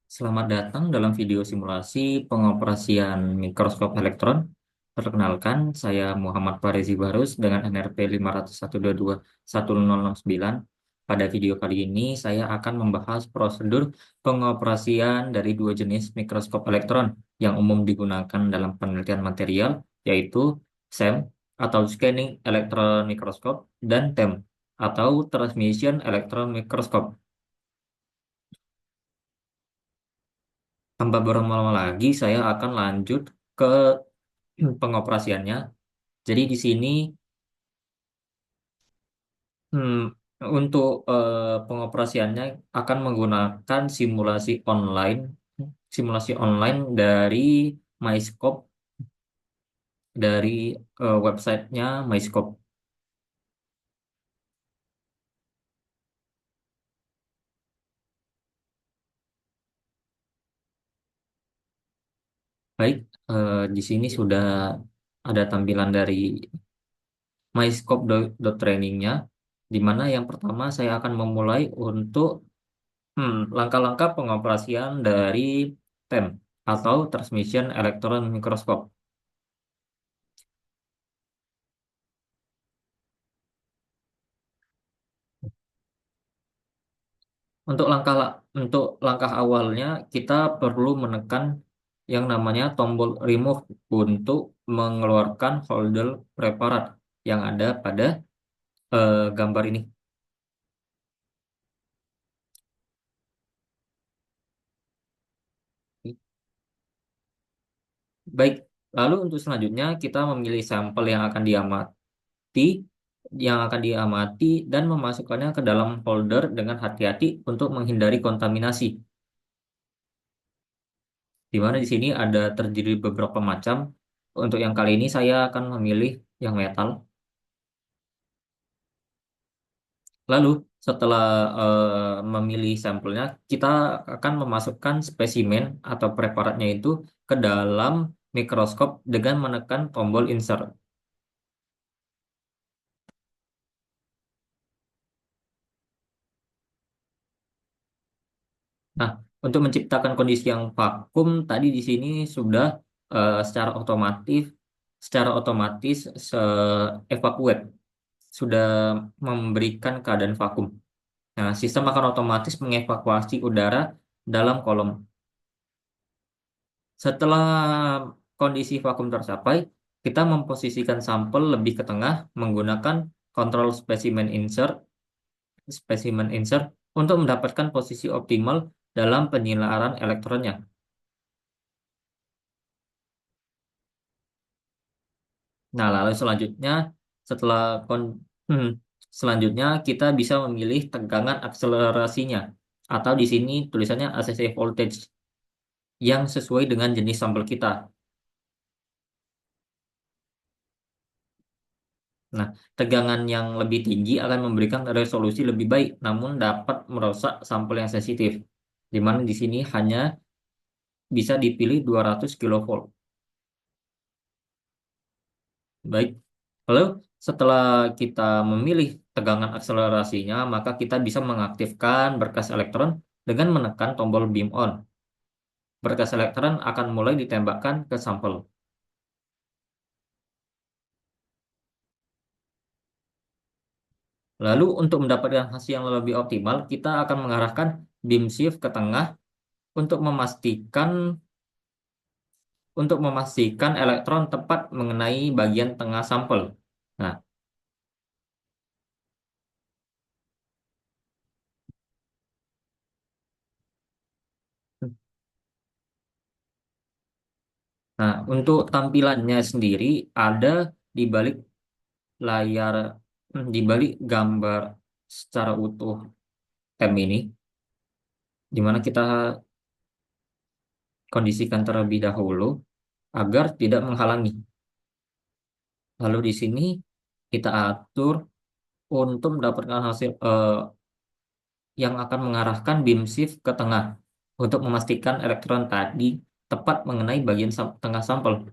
Selamat datang dalam video simulasi pengoperasian mikroskop elektron. Perkenalkan, saya Muhammad Farezi Barus dengan NRP 501221069. Pada video kali ini, saya akan membahas prosedur pengoperasian dari dua jenis mikroskop elektron yang umum digunakan dalam penelitian material, yaitu SEM atau Scanning Electron Microscope dan TEM atau Transmission Electron Microscope. Tanpa berlama-lama lagi, saya akan lanjut ke pengoperasiannya. Jadi di sini hmm, untuk pengoperasiannya akan menggunakan simulasi online dari MyScope dari websitenya MyScope. Baik, di sini sudah ada tampilan dari MyScope.trainingnya, di mana yang pertama saya akan memulai untuk langkah-langkah pengoperasian dari TEM atau Transmission Electron Microscope. Untuk langkah awalnya kita perlu menekan yang namanya tombol remove untuk mengeluarkan folder preparat yang ada pada gambar ini. Baik, lalu untuk selanjutnya kita memilih sampel yang akan diamati dan memasukkannya ke dalam folder dengan hati-hati untuk menghindari kontaminasi. Di mana di sini ada terdiri beberapa macam. Untuk yang kali ini saya akan memilih yang metal. Lalu setelah memilih sampelnya, kita akan memasukkan spesimen atau preparatnya itu ke dalam mikroskop dengan menekan tombol insert. Nah, untuk menciptakan kondisi yang vakum tadi di sini sudah secara otomatis evakuate sudah memberikan keadaan vakum. Nah, sistem akan otomatis mengevakuasi udara dalam kolom. Setelah kondisi vakum tercapai, kita memposisikan sampel lebih ke tengah menggunakan kontrol spesimen insert untuk mendapatkan posisi optimal dalam penyilaran elektronnya. Nah, lalu setelah kon, hmm, selanjutnya kita bisa memilih tegangan akselerasinya atau di sini tulisannya ACC voltage yang sesuai dengan jenis sampel kita. Nah, tegangan yang lebih tinggi akan memberikan resolusi lebih baik, namun dapat merusak sampel yang sensitif, di mana di sini hanya bisa dipilih 200 kilovolt. Baik, lalu setelah kita memilih tegangan akselerasinya, maka kita bisa mengaktifkan berkas elektron dengan menekan tombol beam on. Berkas elektron akan mulai ditembakkan ke sampel. Lalu untuk mendapatkan hasil yang lebih optimal, kita akan mengarahkan beam shift ke tengah untuk memastikan untuk memastikan elektron tepat mengenai bagian tengah sampel. Nah, untuk tampilannya sendiri ada di balik layar, di balik gambar secara utuh tem ini, di mana kita kondisikan terlebih dahulu agar tidak menghalangi. Lalu di sini kita atur untuk mendapatkan hasil yang akan mengarahkan beam shift ke tengah untuk memastikan elektron tadi tepat mengenai bagian tengah sampel.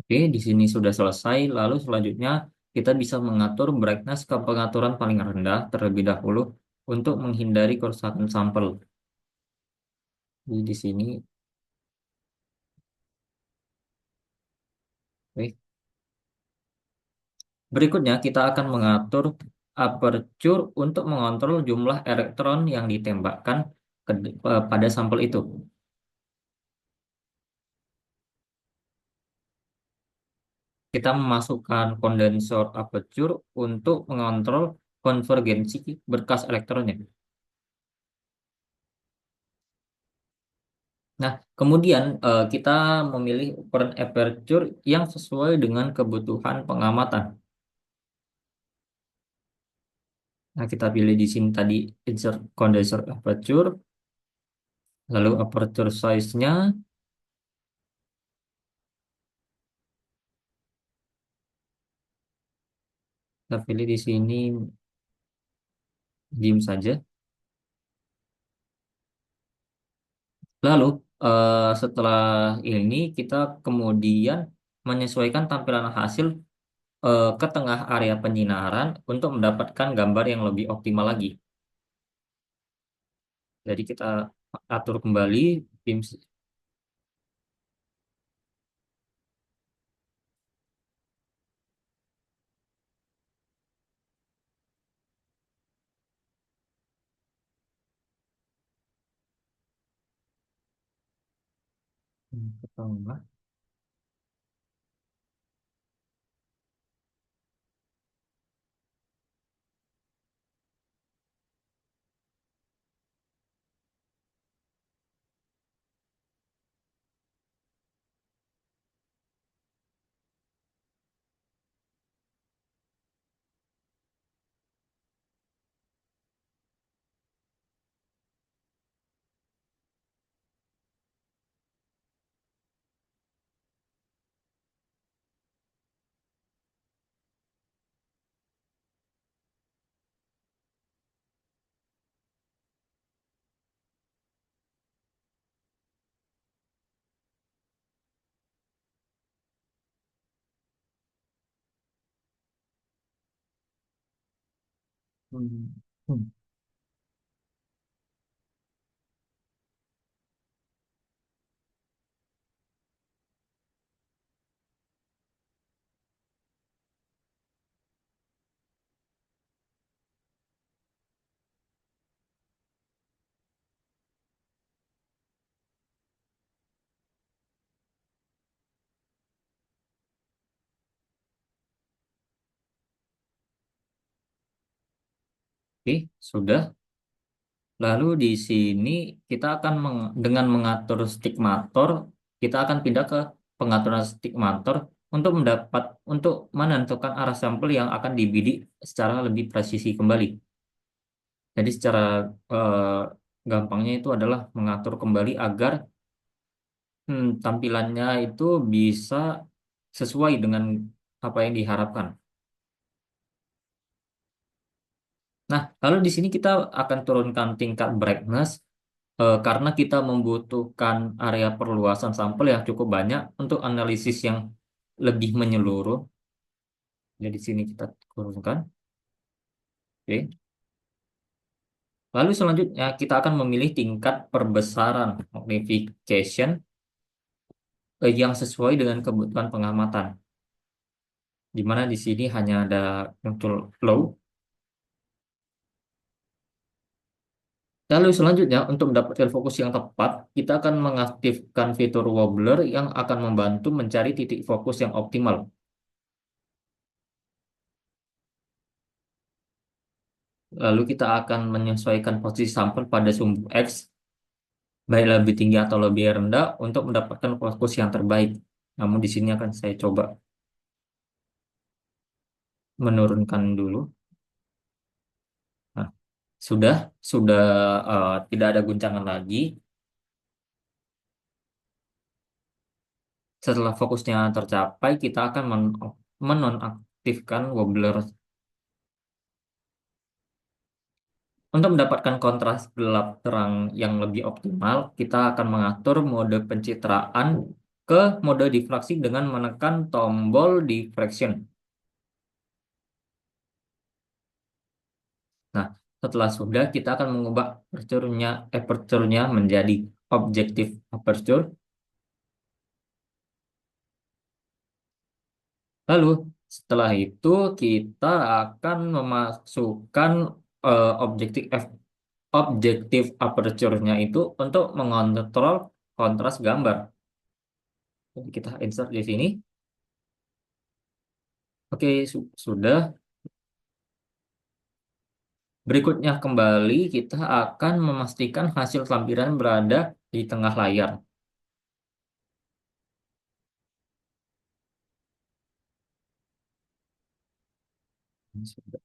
Oke, di sini sudah selesai. Lalu selanjutnya kita bisa mengatur brightness ke pengaturan paling rendah terlebih dahulu untuk menghindari kerusakan sampel. Jadi di sini, oke. Berikutnya kita akan mengatur aperture untuk mengontrol jumlah elektron yang ditembakkan pada sampel itu. Kita memasukkan kondensor aperture untuk mengontrol konvergensi berkas elektronnya. Nah, kemudian kita memilih ukuran aperture yang sesuai dengan kebutuhan pengamatan. Nah, kita pilih di sini tadi insert condenser aperture, lalu aperture size-nya, kita pilih di sini dim saja. Lalu setelah ini kita kemudian menyesuaikan tampilan hasil ke tengah area penyinaran untuk mendapatkan gambar yang lebih optimal lagi. Jadi kita atur kembali beam ke tengah. Hmm. Hmm. Oke, sudah. Lalu di sini kita akan dengan mengatur stigmator, kita akan pindah ke pengaturan stigmator untuk menentukan arah sampel yang akan dibidik secara lebih presisi kembali. Jadi secara eh, gampangnya itu adalah mengatur kembali agar tampilannya itu bisa sesuai dengan apa yang diharapkan. Nah, lalu di sini kita akan turunkan tingkat brightness karena kita membutuhkan area perluasan sampel yang cukup banyak untuk analisis yang lebih menyeluruh. Jadi di sini kita turunkan. Oke. Lalu selanjutnya kita akan memilih tingkat perbesaran magnification yang sesuai dengan kebutuhan pengamatan. Di mana di sini hanya ada muncul low. Lalu selanjutnya untuk mendapatkan fokus yang tepat, kita akan mengaktifkan fitur wobbler yang akan membantu mencari titik fokus yang optimal. Lalu kita akan menyesuaikan posisi sampel pada sumbu X, baik lebih tinggi atau lebih rendah, untuk mendapatkan fokus yang terbaik. Namun di sini akan saya coba menurunkan dulu. Nah, sudah tidak ada guncangan lagi. Setelah fokusnya tercapai, kita akan menonaktifkan wobbler. Untuk mendapatkan kontras gelap terang yang lebih optimal, kita akan mengatur mode pencitraan ke mode diffraksi dengan menekan tombol diffraction. Nah, setelah sudah kita akan mengubah aperture-nya menjadi objective aperture. Lalu setelah itu kita akan memasukkan objektif aperture-nya itu untuk mengontrol kontras gambar. Jadi kita insert di sini. Oke, sudah. Berikutnya kembali kita akan memastikan hasil tampilan berada di tengah layar. Sudah.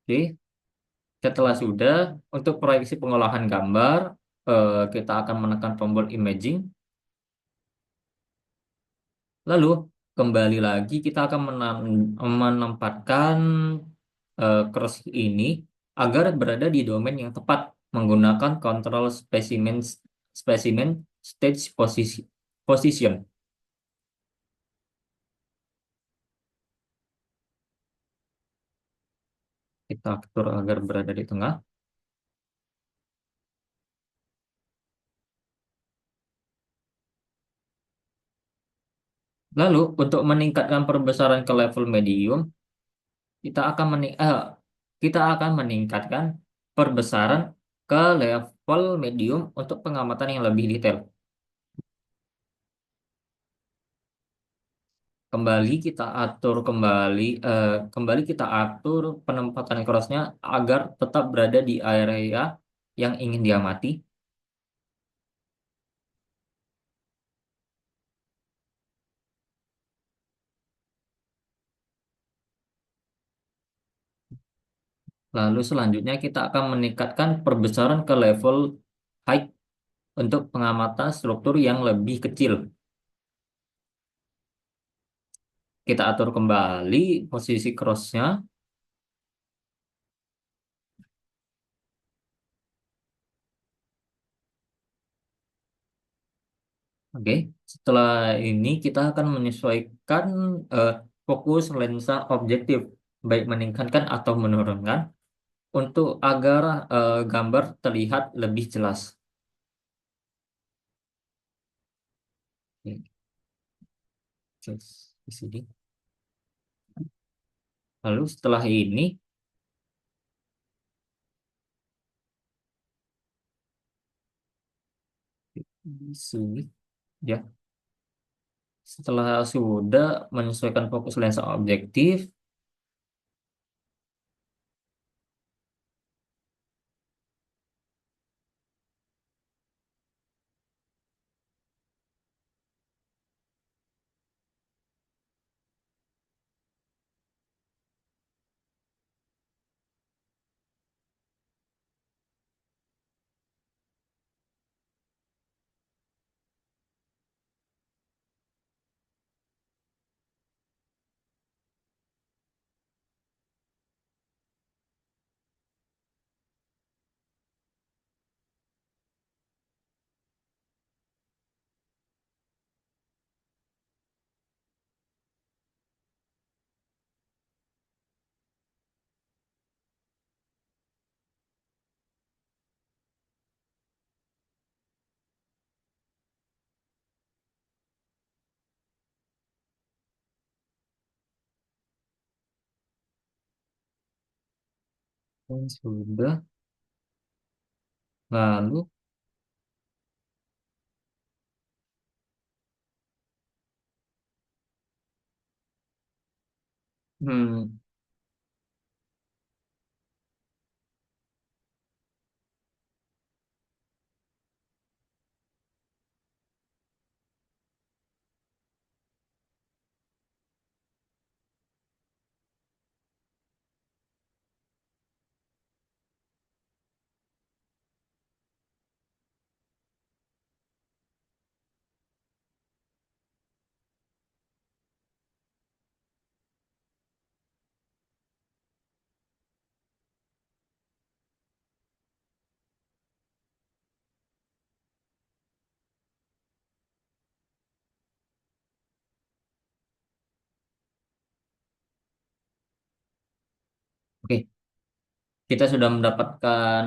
Oke, setelah sudah untuk proyeksi pengolahan gambar, kita akan menekan tombol imaging. Lalu kembali lagi kita akan menempatkan cross ini agar berada di domain yang tepat menggunakan control specimen stage position. Kita atur agar berada di tengah. Lalu untuk meningkatkan perbesaran ke level medium, kita akan kita akan meningkatkan perbesaran ke level medium untuk pengamatan yang lebih detail. Kembali kita atur penempatan crossnya agar tetap berada di area yang ingin diamati. Lalu selanjutnya kita akan meningkatkan perbesaran ke level height untuk pengamatan struktur yang lebih kecil. Kita atur kembali posisi crossnya. Oke, setelah ini kita akan menyesuaikan eh, fokus lensa objektif, baik meningkatkan atau menurunkan, untuk agar gambar terlihat lebih jelas. Oke, di sini. Lalu setelah ini, di sini, ya, setelah sudah menyesuaikan fokus lensa objektif, dan sudah, lalu, hmm, kita sudah mendapatkan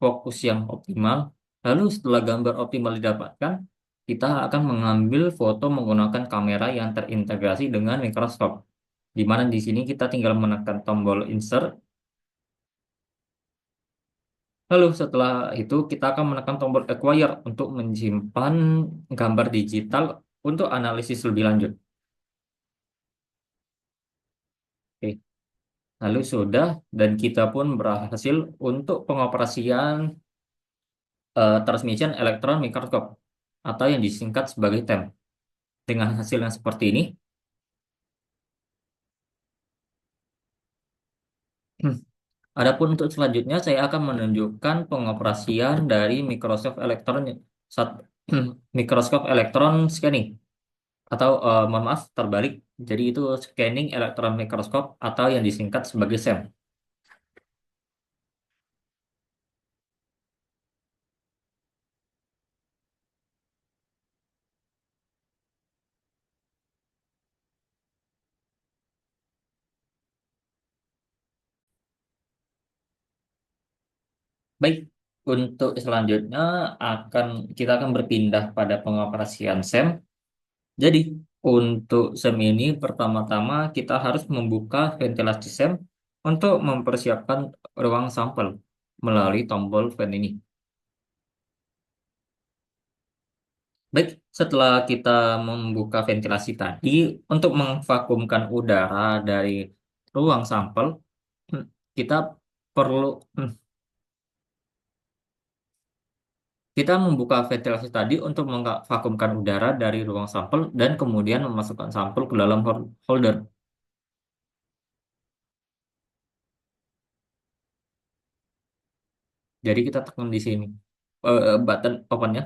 fokus yang optimal. Lalu setelah gambar optimal didapatkan, kita akan mengambil foto menggunakan kamera yang terintegrasi dengan mikroskop. Di mana di sini kita tinggal menekan tombol insert. Lalu setelah itu kita akan menekan tombol acquire untuk menyimpan gambar digital untuk analisis lebih lanjut. Oke. Lalu sudah dan kita pun berhasil untuk pengoperasian transmission electron microscope atau yang disingkat sebagai TEM. Dengan hasil yang seperti ini, adapun untuk selanjutnya saya akan menunjukkan pengoperasian dari Microsoft Electron sat- mikroskop elektron scanning atau mohon maaf terbalik. Jadi itu scanning electron microscope atau yang disingkat sebagai SEM. Baik, untuk selanjutnya akan kita akan berpindah pada pengoperasian SEM. Jadi, untuk SEM ini pertama-tama kita harus membuka ventilasi SEM untuk mempersiapkan ruang sampel melalui tombol fan ini. Baik, setelah kita membuka ventilasi tadi untuk memvakumkan udara dari ruang sampel, hmm, kita perlu kita membuka ventilasi tadi untuk memvakumkan udara dari ruang sampel dan kemudian memasukkan sampel ke dalam holder. Jadi kita tekan di sini button opennya.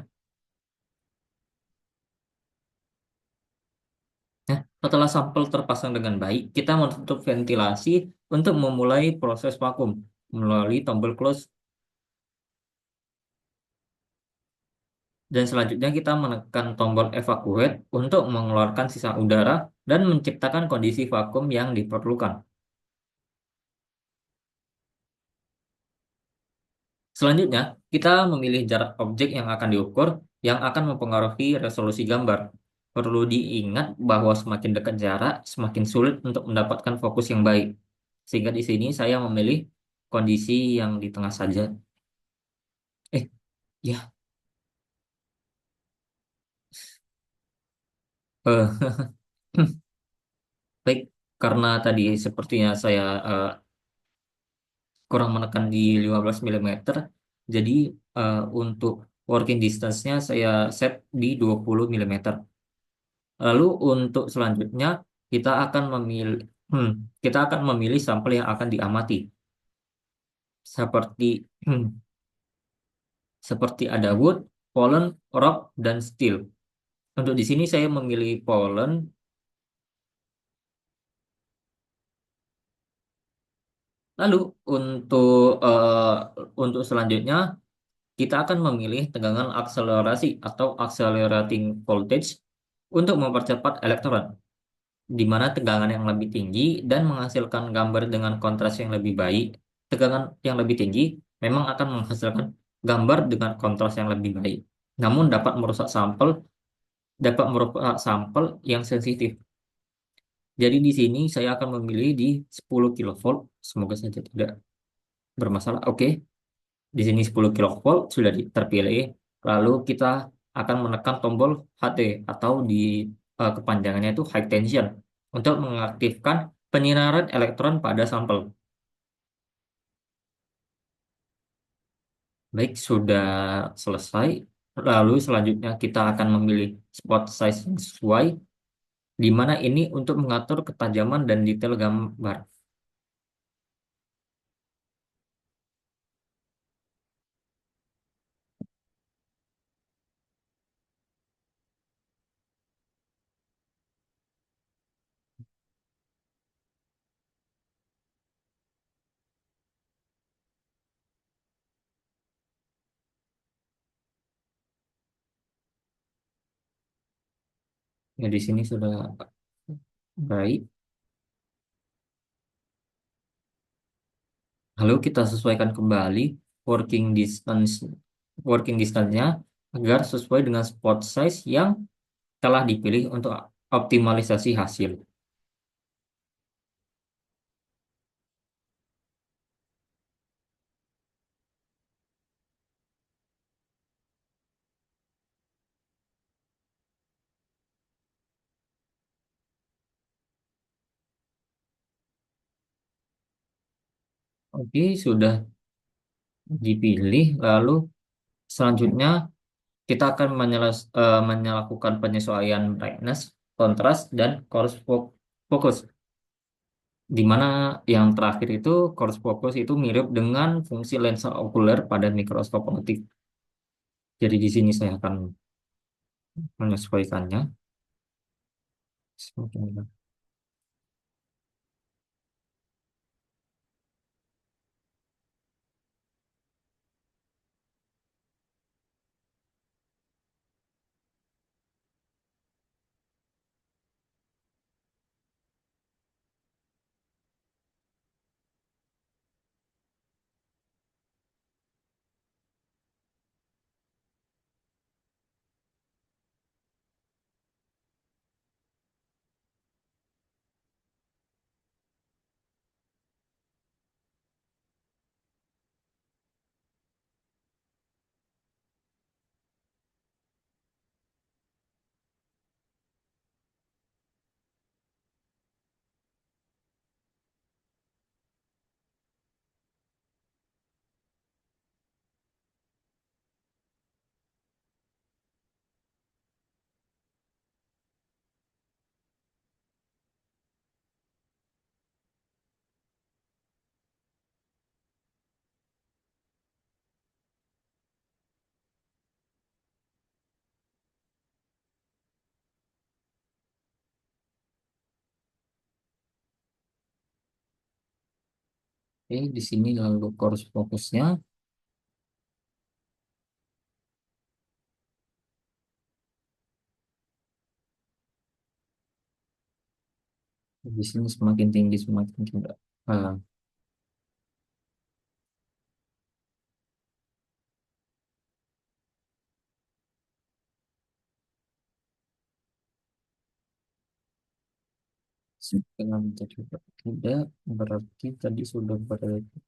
Nah, setelah sampel terpasang dengan baik, kita menutup ventilasi untuk memulai proses vakum melalui tombol close. Dan selanjutnya kita menekan tombol evacuate untuk mengeluarkan sisa udara dan menciptakan kondisi vakum yang diperlukan. Selanjutnya, kita memilih jarak objek yang akan diukur yang akan mempengaruhi resolusi gambar. Perlu diingat bahwa semakin dekat jarak, semakin sulit untuk mendapatkan fokus yang baik. Sehingga di sini saya memilih kondisi yang di tengah saja. Ya, eh, baik, karena tadi sepertinya saya kurang menekan di 15 milimeter, jadi untuk working distance-nya saya set di 20 milimeter. Lalu untuk selanjutnya kita akan memilih kita akan memilih sampel yang akan diamati seperti seperti ada wood, pollen, rock, dan steel. Untuk di sini saya memilih pollen. Lalu untuk selanjutnya kita akan memilih tegangan akselerasi atau accelerating voltage untuk mempercepat elektron, di mana tegangan yang lebih tinggi dan menghasilkan gambar dengan kontras yang lebih baik. Tegangan yang lebih tinggi memang akan menghasilkan gambar dengan kontras yang lebih baik, namun dapat merusak sampel yang sensitif. Jadi di sini saya akan memilih di 10 kilovolt. Semoga saja tidak bermasalah. Oke. Di sini 10 kilovolt sudah terpilih. Lalu kita akan menekan tombol HT atau di kepanjangannya itu high tension untuk mengaktifkan penyinaran elektron pada sampel. Baik, sudah selesai. Lalu selanjutnya kita akan memilih spot size yang sesuai, di mana ini untuk mengatur ketajaman dan detail gambar. Ya, di sini sudah baik. Lalu kita sesuaikan kembali working distance working distance-nya agar sesuai dengan spot size yang telah dipilih untuk optimalisasi hasil. Oke, sudah dipilih. Lalu selanjutnya kita akan menyelakukan penyesuaian brightness, kontras, dan coarse focus. Di mana yang terakhir itu coarse focus itu mirip dengan fungsi lensa okuler pada mikroskop optik. Jadi di sini saya akan menyesuaikannya. Oke, di sini lalu coarse fokusnya. Di sini semakin tinggi semakin tidak. eh, Semakin juga tidak berarti tadi sudah berarti.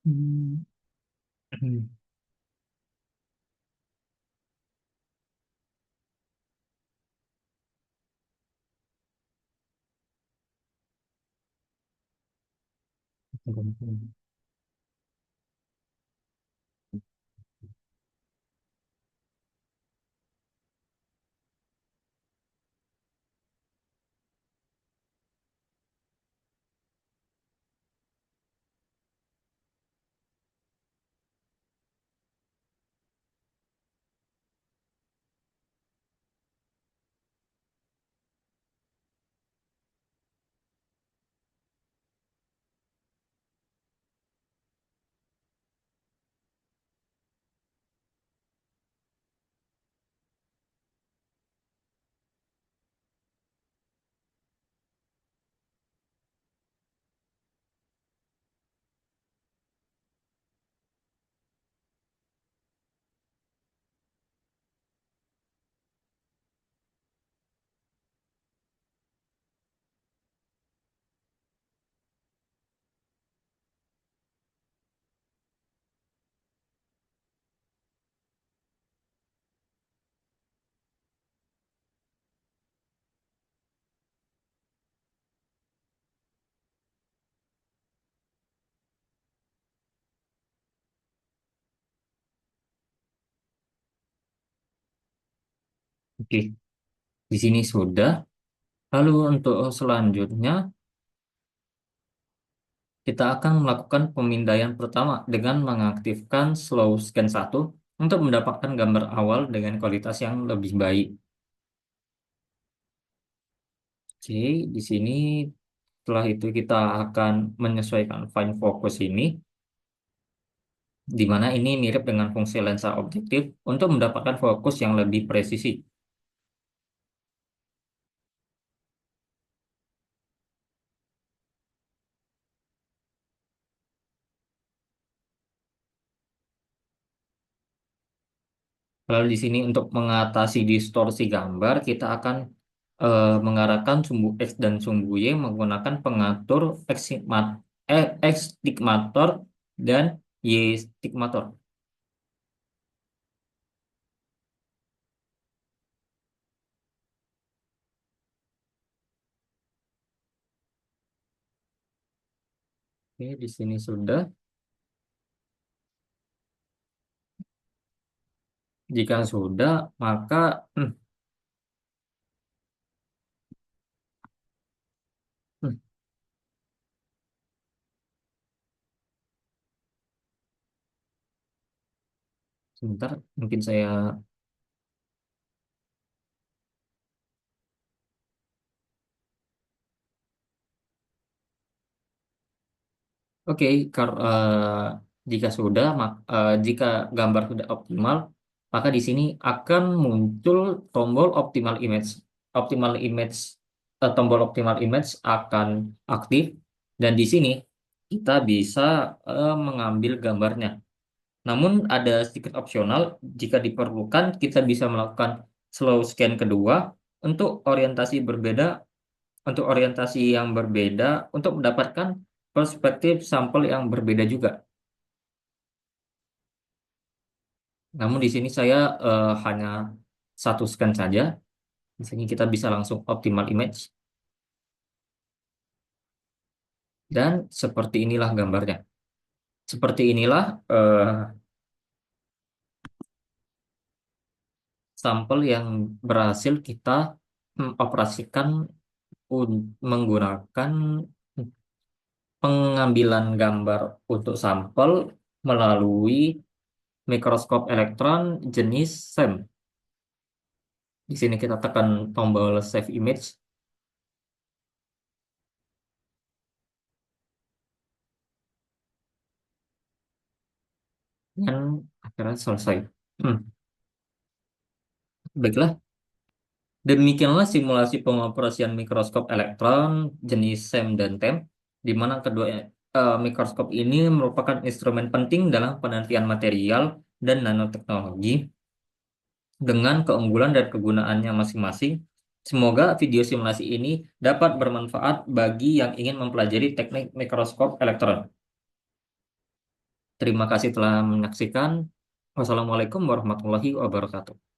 Hmm. Oke, di sini sudah. Lalu untuk selanjutnya kita akan melakukan pemindaian pertama dengan mengaktifkan slow scan 1 untuk mendapatkan gambar awal dengan kualitas yang lebih baik. Oke, di sini setelah itu kita akan menyesuaikan fine focus ini. di mana ini mirip dengan fungsi lensa objektif untuk mendapatkan fokus yang lebih presisi. Lalu di sini untuk mengatasi distorsi gambar, kita akan mengarahkan sumbu X dan sumbu Y menggunakan pengatur X stigmator dan Y stigmator. Oke, di sini sudah. Jika sudah, maka hmm, sebentar, mungkin saya. Oke, jika sudah, jika gambar sudah optimal, maka di sini akan muncul tombol optimal image. Optimal image, tombol optimal image akan aktif, dan di sini kita bisa mengambil gambarnya. Namun ada sedikit opsional, jika diperlukan kita bisa melakukan slow scan kedua untuk orientasi berbeda untuk orientasi yang berbeda untuk mendapatkan perspektif sampel yang berbeda juga. Namun di sini saya hanya satu scan saja. Di sini kita bisa langsung optimal image dan seperti inilah gambarnya. Seperti inilah sampel yang berhasil kita operasikan menggunakan pengambilan gambar untuk sampel melalui mikroskop elektron jenis SEM. Di sini kita tekan tombol save image dan akhirnya selesai. Hmm, Baiklah, demikianlah simulasi pengoperasian mikroskop elektron jenis SEM dan TEM, di mana kedua mikroskop ini merupakan instrumen penting dalam penelitian material dan nanoteknologi dengan keunggulan dan kegunaannya masing-masing. Semoga video simulasi ini dapat bermanfaat bagi yang ingin mempelajari teknik mikroskop elektron. Terima kasih telah menyaksikan. Wassalamualaikum warahmatullahi wabarakatuh.